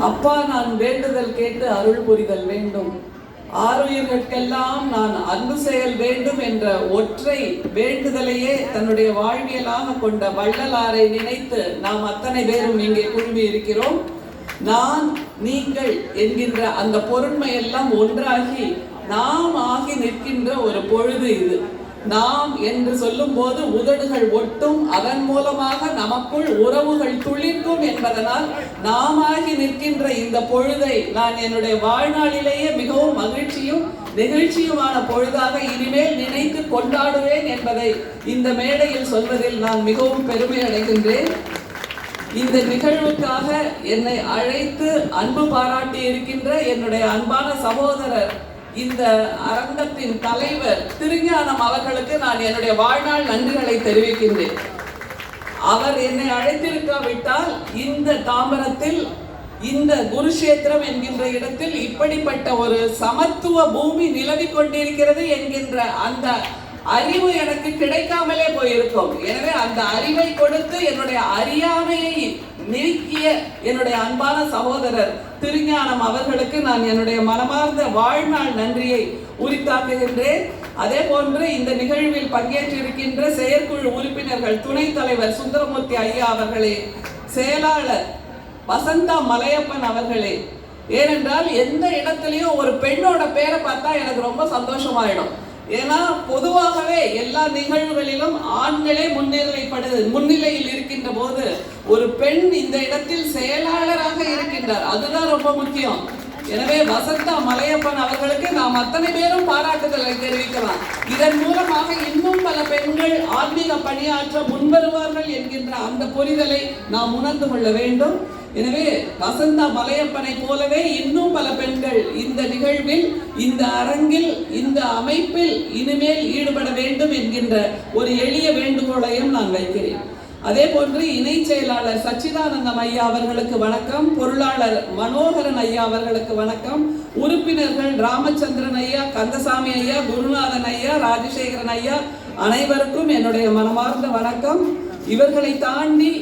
அப்பா, நான் வேண்டுதல் கேட்டு அருள் புரிதல் வேண்டும். ஆருயிர்களுக்கெல்லாம் நான் அன்பு செயல் வேண்டும் என்ற ஒற்றை வேண்டுதலையே தன்னுடைய வாழ்வியலாக கொண்ட வள்ளலாரை நினைத்து நாம் அத்தனை பேரும் இங்கே குழுமி இருக்கிறோம். நான், நீங்கள் என்கின்ற அந்த பொருண்மையெல்லாம் ஒன்றாகி நாம் ஆகி நிற்கின்ற ஒரு பொழுது இது. நாம் என்று சொல்லும் போது உதடுகள் ஒட்டும், அதன் மூலமாக நமக்குள் உறவுகள் துளிர்க்கும் என்பதனால் நாம் ஆகி நிற்கின்ற இந்த பொழுதை நான் என்னுடைய வாழ்நாளிலேயே மிகவும் மகிழ்ச்சியும் நெகிழ்ச்சியுமான பொழுதாக இனிமேல் நினைத்து கொண்டாடுவேன் என்பதை இந்த மேடையில் சொல்வதில் நான் மிகவும் பெருமை அடைகின்றேன். இந்த நிகழ்வுக்காக என்னை அழைத்து அன்பு பாராட்டி இருக்கின்ற என்னுடைய அன்பான சகோதரர், இந்த அரங்கத்தின் தலைவர் திருஞானம் அவர்களுக்கு நான் என்னுடைய வாழ்நாள் நன்றிகளை தெரிவிக்கின்றேன். அவர் என்னை அழைத்திருக்காவிட்டால் இந்த தாம்பரத்தில், இந்த குருஷேத்திரம் என்கின்ற இடத்தில் இப்படிப்பட்ட ஒரு சமத்துவ பூமி நிலவி கொண்டிருக்கிறது என்கின்ற அந்த அறிவு எனக்கு கிடைக்காமலே போயிருக்கும். எனவே அந்த அறிவை கொடுத்து என்னுடைய அறியாமையை நீக்கிய என்னுடைய அன்பான சகோதரர் திருஞானம் அவர்களுக்கு நான் என்னுடைய மனமார்ந்த வாழ்நாள் நன்றியை உரித்தாக்குகின்றேன். அதே போன்று இந்த நிகழ்வில் பங்கேற்றிருக்கின்ற செயற்குழு உறுப்பினர்கள், துணைத் தலைவர் சுந்தரமூர்த்தி ஐயா அவர்களே, செயலாளர் வசந்தா மலையப்பன் அவர்களே, ஏனென்றால் எந்த இடத்துலையும் ஒரு பெண்ணோட பேரை பார்த்தா எனக்கு ரொம்ப சந்தோஷமாயிடும். ஏன்னா பொதுவாகவே எல்லா நிகழ்வுகளிலும் ஆண்களே முன்னிலையில் இருக்கின்ற போது ஒரு பெண் இந்த இடத்தில் செயலாளராக இருக்கின்றார், அதுதான் ரொம்ப முக்கியம். எனவே வசந்தா மலையப்பன் அவர்களுக்கு நாம் அத்தனை பேரும் பாராட்டுதலை தெரிவிக்கலாம். இதன் மூலமாக இன்னும் பல பெண்கள் ஆன்மீக பணியாற்ற முன்வருவார்கள் என்கின்ற அந்த புரிதலை நாம் உணர்ந்து கொள்ள வேண்டும். எனவே வசந்தா மலையப்பனை போலவே இன்னும் பல பெண்கள் இந்த நிகழ்வில், இந்த அரங்கில், இந்த அமைப்பில் இனிமேல் ஈடுபட வேண்டும் என்கின்ற ஒரு எளிய வேண்டுகோளையும் நான் வைக்கிறேன். அதே போன்று இணை செயலாளர் சச்சிதானந்தம் ஐயா அவர்களுக்கு வணக்கம், பொருளாளர் மனோகரன் ஐயா அவர்களுக்கு வணக்கம், உறுப்பினர்கள் ராமச்சந்திரன் ஐயா, கந்தசாமி ஐயா, குருநாதன் ஐயா, ராஜசேகரன் ஐயா, அனைவருக்கும் என்னுடைய மனமார்ந்த வணக்கம். இவர்களை தாண்டி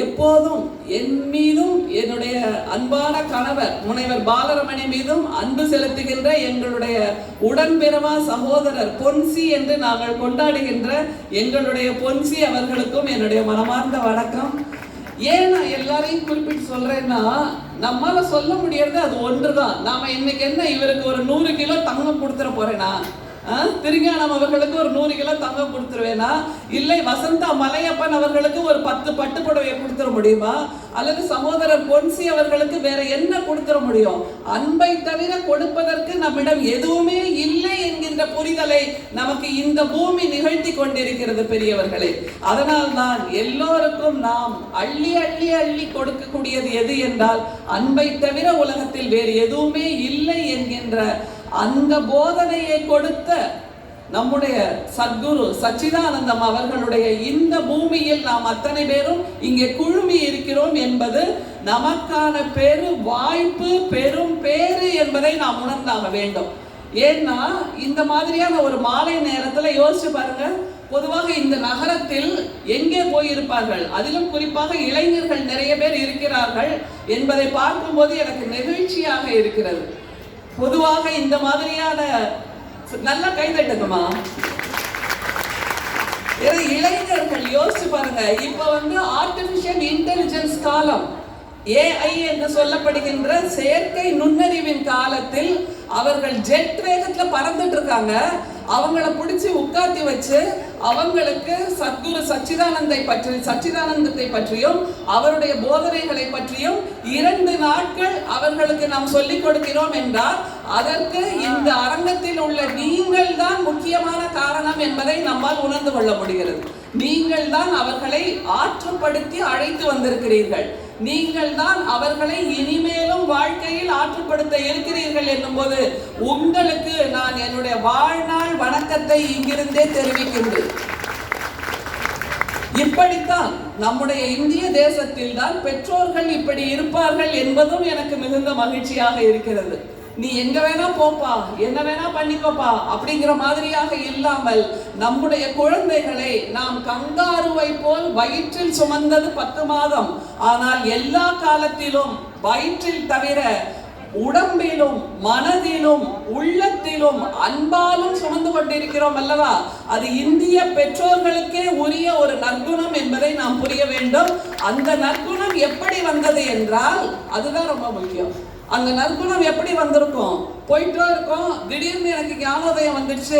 எப்போதும் என் மீதும் என்னுடைய அன்பான கணவர் முனைவர் பாலரமணி மீதும் அன்பு செலுத்துகின்ற எங்களுடைய உடன்பிறவா சகோதரர் பொன்சி என்று நாங்கள் கொண்டாடுகின்ற எங்களுடைய பொன்சி அவர்களுக்கும் என்னுடைய மனமார்ந்த வணக்கம். ஏன் நான் எல்லாரையும் குறிப்பிட்டு சொல்றேன்னா, நம்மால சொல்ல முடியறது அது ஒன்றுதான். நாம இன்னைக்கு என்ன, இவருக்கு ஒரு 100 கிலோ தங்கம் கொடுத்துட போறேனா, திருஞானம் அவர்களுக்கு ஒரு 100 கிலோ தங்கம் கொடுத்துருவேனா, இல்லை வசந்தா மலையப்பன் அவர்களுக்கு ஒரு 10 பட்டு புடவையை கொடுத்துட முடியுமா, அல்லது சகோதரர் பொன்சி அவர்களுக்கு வேற என்ன கொடுத்துட முடியும்? அன்பை தவிர கொடுப்பதற்கு நம்மிடம் எதுவுமே இல்லை என்கின்ற புரிதலை நமக்கு இந்த பூமி நிகழ்த்தி கொண்டிருக்கிறது பெரியவர்களே. அதனால் தான் எல்லோருக்கும் நாம் அள்ளி அள்ளி அள்ளி கொடுக்கக்கூடியது எது என்றால் அன்பை தவிர உலகத்தில் வேறு எதுவுமே இல்லை என்கின்ற அந்த போதனையை கொடுத்த நம்முடைய சத்குரு சச்சிதானந்தம் அவர்களுடைய இந்த பூமியில் நாம் அத்தனை பேரும் இங்கே குழுமி இருக்கிறோம் என்பது நமக்கான பெரு வாய்ப்பு, பெரும் பேரு என்பதை நாம் உணர்ந்தாக வேண்டும். ஏன்னா இந்த மாதிரியான ஒரு மாலை நேரத்துல யோசிச்சு பாருங்க, பொதுவாக இந்த நகரத்தில் எங்கே போயிருப்பார்கள், அதிலும் குறிப்பாக இளைஞர்கள் நிறைய பேர் இருக்கிறார்கள் என்பதை பார்க்கும்போது எனக்கு நெகிழ்ச்சியாக இருக்கிறது. பொதுவாக இந்த மாதிரியான நல்லா கைதட்டுக்குமா, இளைஞர்கள் யோசிச்சு பாருங்க. இப்ப ஆர்டிபிஷியல் இன்டெலிஜென்ஸ் காலம், AI என்று சொல்லப்படுகின்ற செயற்கை நுண்ணறிவின் காலத்தில் அவர்கள் ஜெட் வேகத்துல பறந்துட்டு இருக்காங்க. அவங்கள பிடிச்சி உட்காத்தி வச்சு அவங்களுக்கு சத்குரு சச்சிதானந்தத்தை பற்றியும் அவருடைய போதனைகளை பற்றியும் 2 நாட்கள் அவர்களுக்கு நாம் சொல்லிக் கொடுக்கிறோம் என்றால் அதற்கு இந்த அரங்கத்தில் உள்ள நீங்கள் தான் முக்கியமான காரணம் என்பதை நம்மால் உணர்ந்து கொள்ள முடிகிறது. நீங்கள் தான் அவர்களை ஆற்றுப்படுத்தி அழைத்து வந்திருக்கிறீர்கள். நீங்கள் தான் அவர்களை இனிமேலும் வாழ்க்கையில் ஆற்றுப்படுத்த இருக்கிறீர்கள் என்னும் போது உங்களுக்கு நான் என்னுடைய வாழ்நாள் வணக்கத்தை இங்கிருந்தே தெரிவிக்கின்றேன். இப்படித்தான் நம்முடைய இந்திய தேசத்தில் தான் பெற்றோர்கள் இப்படி இருப்பார்கள் என்பதும் எனக்கு மிகுந்த மகிழ்ச்சியாக இருக்கிறது. நீ எங்க வேணா போப்பா, என்ன வேணா பண்ணிக்கோப்பா அப்படிங்கிற மாதிரியாக இல்லாமல் நம்முடைய குழந்தைகளை நாம் கங்காருவை போல் வயிற்றில் சுமந்தது 10 மாதம். ஆனால் எல்லா காலத்திலும் வயிற்றில் தவிர உடம்பிலும் மனதிலும் உள்ளத்திலும் அன்பாலும் சுமந்து கொண்டிருக்கிறோம் அல்லவா? அது இந்திய பெற்றோர்களுக்கே உரிய ஒரு நற்குணம் என்பதை நாம் புரிய வேண்டும். அந்த நற்குணம் எப்படி வந்தது என்றால் அதுதான் ரொம்ப முக்கியம். அந்த நற்குணம் எப்படி வந்திருக்கும்? போயிட்டே இருக்கோம், திடீர்னு எனக்கு ஞானோதயம் வந்துடுச்சு.